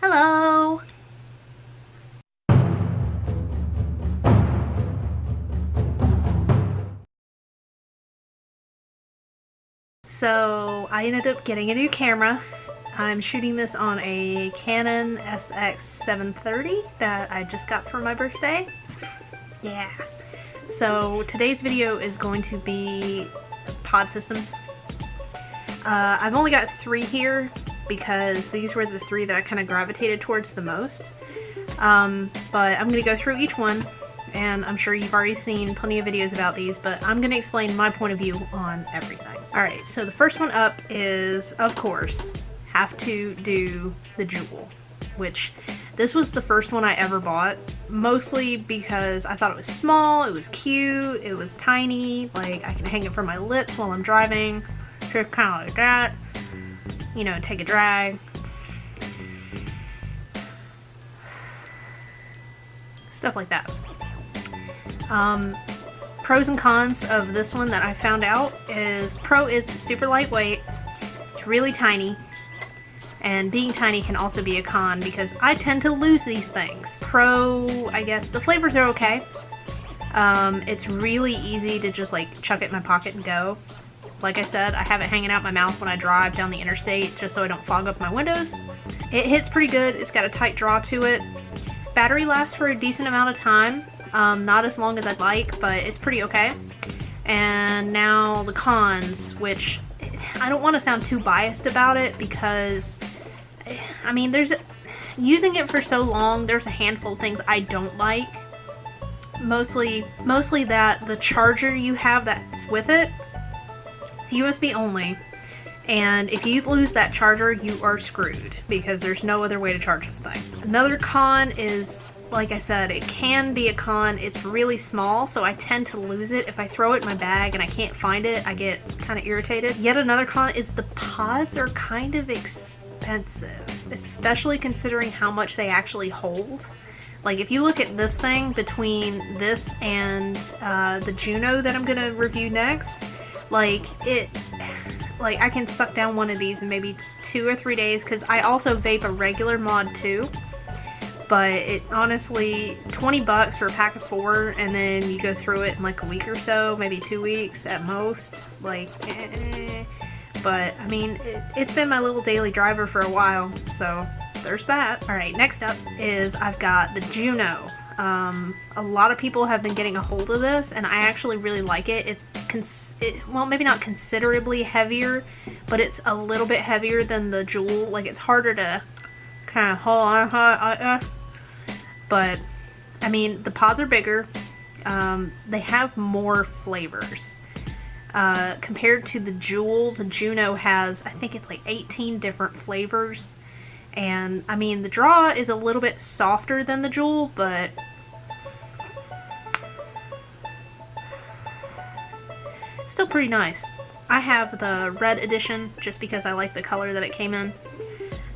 Hello! So I ended up getting a new camera. I'm shooting this on a Canon SX730 that I just got for my birthday. Yeah. So today's video is going to be pod systems. I've only got 3 here because these were the 3 that I kind of gravitated towards the most. But I'm going to go through each one, and I'm sure you've already seen plenty of videos about these, but I'm going to explain my point of view on everything. Alright, so the first one up is, of course, have to do the Juno, which this was the first one I ever bought, mostly because I thought it was small, it was cute, it was tiny, like I can hang it from my lips while I'm driving, just kind of like that, you know, take a drag. Stuff like that. Pros and cons of this one that I found out is pro is super lightweight, it's really tiny, and being tiny can also be a con because I tend to lose these things. Pro, I guess, the flavors are okay. It's really easy to just like chuck it in my pocket and go. Like I said, I have it hanging out my mouth when I drive down the interstate just so I don't fog up my windows. It hits pretty good, it's got a tight draw to it. Battery lasts for a decent amount of time. Not as long as I'd like, but it's pretty okay. And now the cons, which I don't want to sound too biased about it because, I mean, using it for so long, there's a handful of things I don't like. Mostly that the charger you have that's with it, it's USB only. And if you lose that charger, you are screwed because there's no other way to charge this thing. Another con is, like I said, it can be a con. It's really small, so I tend to lose it. If I throw it in my bag and I can't find it, I get kind of irritated. Yet another con is the pods are kind of expensive, especially considering how much they actually hold. Like if you look at this thing, between this and the Juno that I'm gonna review next, like I can suck down one of these in maybe 2 or 3 days, because I also vape a regular mod too. But it honestly, 20 bucks for a pack of 4, and then you go through it in like a week or so, maybe 2 weeks at most. Like, But I mean, it's been my little daily driver for a while, so there's that. Alright, next up is I've got the Juno. A lot of people have been getting a hold of this, and I actually really like it. It's well, maybe not considerably heavier, but it's a little bit heavier than the Juno. Like, it's harder to kind of hold on. But I mean, the pods are bigger. They have more flavors. Compared to the Juno has, I think it's like 18 different flavors. And I mean, the draw is a little bit softer than the Juno, but still pretty nice. I have the red edition just because I like the color that it came in.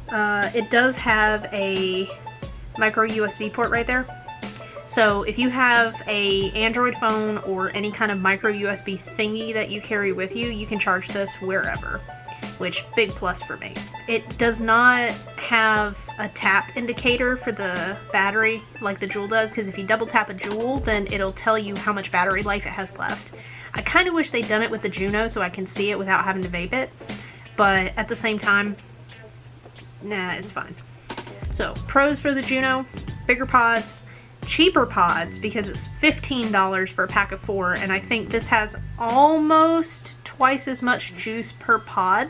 It does have a micro USB port right there. So if you have a Android phone or any kind of micro USB thingy that you carry with you, you can charge this wherever, which big plus for me. It does not have a tap indicator for the battery like the Juno does, because if you double tap a Juno, then it'll tell you how much battery life it has left. I kind of wish they'd done it with the Juno so I can see it without having to vape it, but at the same time, nah, it's fine. So, pros for the Juno: bigger pods, cheaper pods because it's $15 for a pack of 4, and I think this has almost twice as much juice per pod.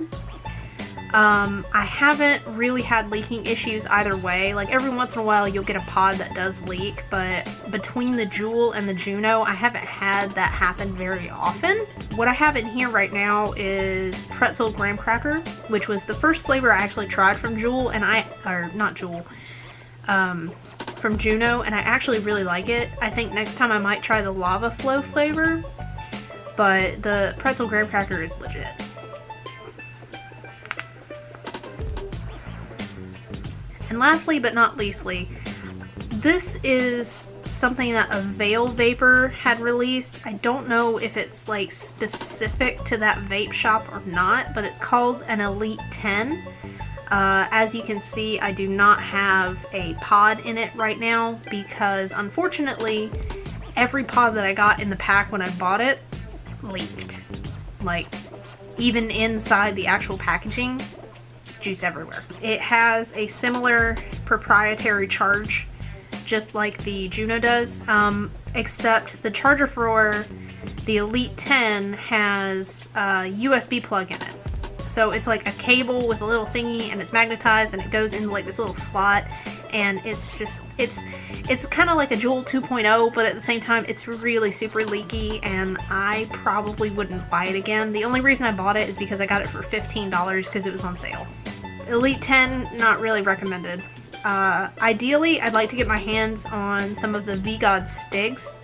I haven't really had leaking issues either way. Like, every once in a while you'll get a pod that does leak, but between the Juno and the Juno, I haven't had that happen very often. What I have in here right now is pretzel graham cracker, which was the first flavor I actually tried from Juno, and from Juno, and I actually really like it. I think next time I might try the lava flow flavor, but the pretzel graham cracker is legit. And lastly but not leastly, this is something that a Veil Vapor had released. I don't know if it's like specific to that vape shop or not, but it's called an Elite 10. As you can see, I do not have a pod in it right now because unfortunately every pod that I got in the pack when I bought it leaked. Like, even inside the actual packaging, it's juice everywhere. It has a similar proprietary charge, just like the Juno does, except the charger for the Elite 10 has a USB plug in it. So it's like a cable with a little thingy, and it's magnetized, and it goes into like this little slot, and it's kind of like a Juul 2.0, but at the same time it's really super leaky, and I probably wouldn't buy it again. The only reason I bought it is because I got it for $15 because it was on sale. Elite 10, not really recommended. Ideally, I'd like to get my hands on some of the V-God Stigs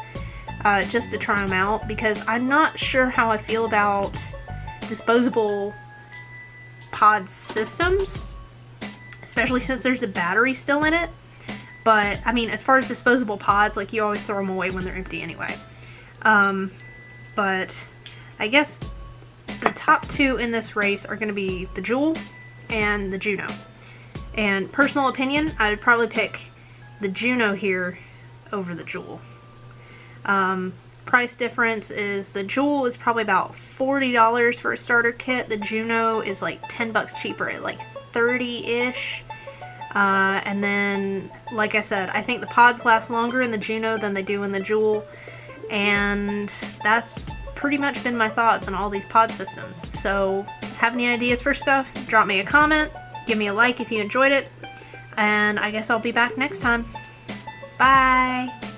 just to try them out, because I'm not sure how I feel about disposable pod systems, especially since there's a battery still in it. But I mean, as far as disposable pods, like, you always throw them away when they're empty anyway. But I guess the top two in this race are going to be the Juul and the Juno. And personal opinion, I would probably pick the Juno here over the Juul. Price difference is the Juul is probably about $40 for a starter kit. The Juno is like 10 bucks cheaper at like 30-ish. And then, like I said, I think the pods last longer in the Juno than they do in the Juul. And that's pretty much been my thoughts on all these pod systems. So, have any ideas for stuff? Drop me a comment. Give me a like if you enjoyed it. And I guess I'll be back next time. Bye!